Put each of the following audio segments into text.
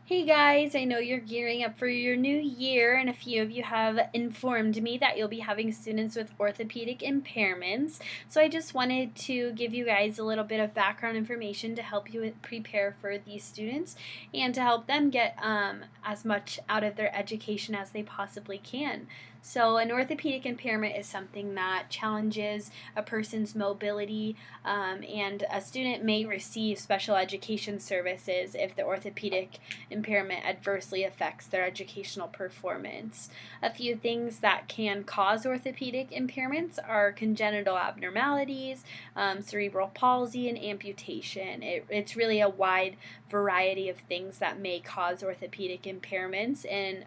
Hey guys, I know you're gearing up for your new year, and a few of you have informed me that you'll be having students with orthopedic impairments. So I just wanted to give you guys a little bit of background information to help you prepare for these students and to help them get as much out of their education as they possibly can. So, an orthopedic impairment is something that challenges a person's mobility, and a student may receive special education services if the orthopedic impairment adversely affects their educational performance. A few things that can cause orthopedic impairments are congenital abnormalities, cerebral palsy, and amputation. It's really a wide variety of things that may cause orthopedic impairments, and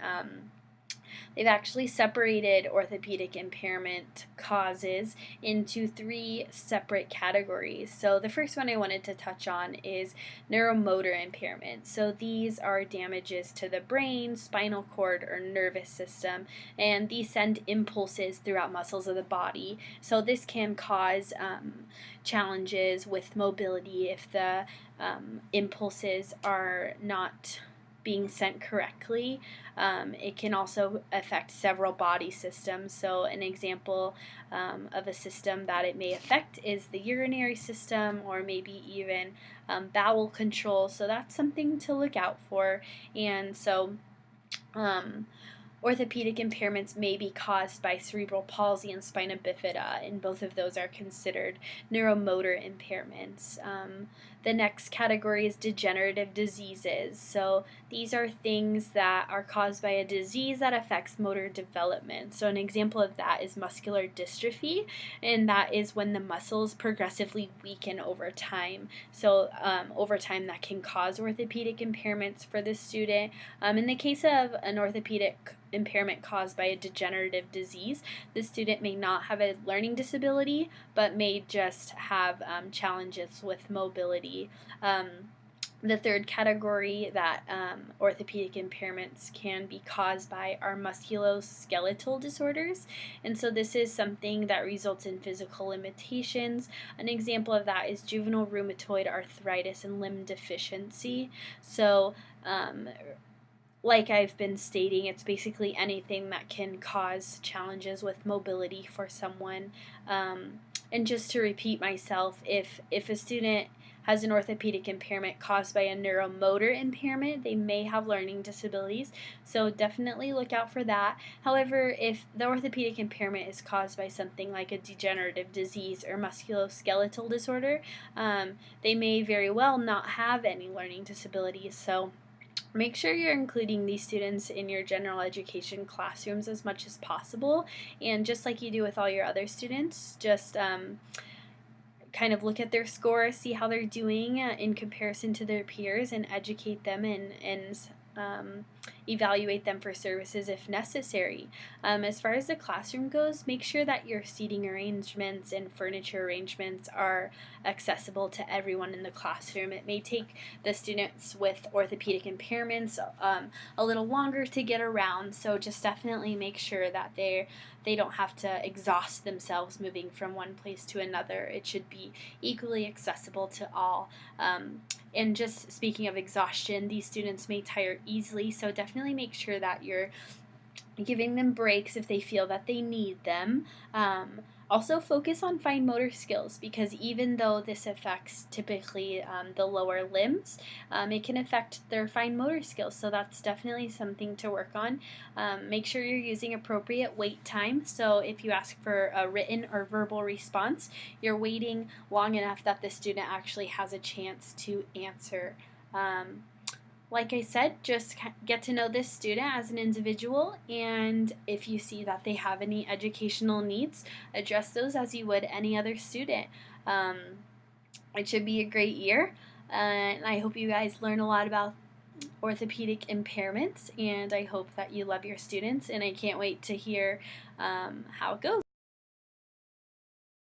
they've actually separated orthopedic impairment causes into three separate categories. So the first one I wanted to touch on is neuromotor impairment. So these are damages to the brain, spinal cord, or nervous system, and these send impulses throughout muscles of the body. So this can cause challenges with mobility if the impulses are not being sent correctly. It can also affect several body systems. So, an example of a system that it may affect is the urinary system, or maybe even bowel control. So, that's something to look out for. And so, orthopedic impairments may be caused by cerebral palsy and spina bifida, and both of those are considered neuromotor impairments. The next category is degenerative diseases. So these are things that are caused by a disease that affects motor development. So an example of that is muscular dystrophy, and that is when the muscles progressively weaken over time. So over time, that can cause orthopedic impairments for the student. In the case of an orthopedic impairment caused by a degenerative disease, the student may not have a learning disability, but may just have challenges with mobility. The third category that orthopedic impairments can be caused by are musculoskeletal disorders. And so this is something that results in physical limitations. An example of that is juvenile rheumatoid arthritis and limb deficiency. So, like I've been stating, it's basically anything that can cause challenges with mobility for someone. And just to repeat myself, if a student has an orthopedic impairment caused by a neuromotor impairment, they may have learning disabilities, so definitely look out for that. However, if the orthopedic impairment is caused by something like a degenerative disease or musculoskeletal disorder, they may very well not have any learning disabilities. So make sure you're including these students in your general education classrooms as much as possible, and just like you do with all your other students, just kind of look at their score, see how they're doing in comparison to their peers, and educate them and evaluate them for services if necessary. As far as the classroom goes, make sure that your seating arrangements and furniture arrangements are accessible to everyone in the classroom. It may take the students with orthopedic impairments a little longer to get around, so just definitely make sure that they don't have to exhaust themselves moving from one place to another. It should be equally accessible to all. And just speaking of exhaustion, these students may tire easily, so definitely make sure that you're giving them breaks if they feel that they need them. Also, focus on fine motor skills, because even though this affects typically the lower limbs, it can affect their fine motor skills. So that's definitely something to work on. Make sure you're using appropriate wait time. So if you ask for a written or verbal response, you're waiting long enough that the student actually has a chance to answer. Like I said, just get to know this student as an individual, and if you see that they have any educational needs, address those as you would any other student. It should be a great year, and I hope you guys learn a lot about orthopedic impairments, and I hope that you love your students, and I can't wait to hear how it goes.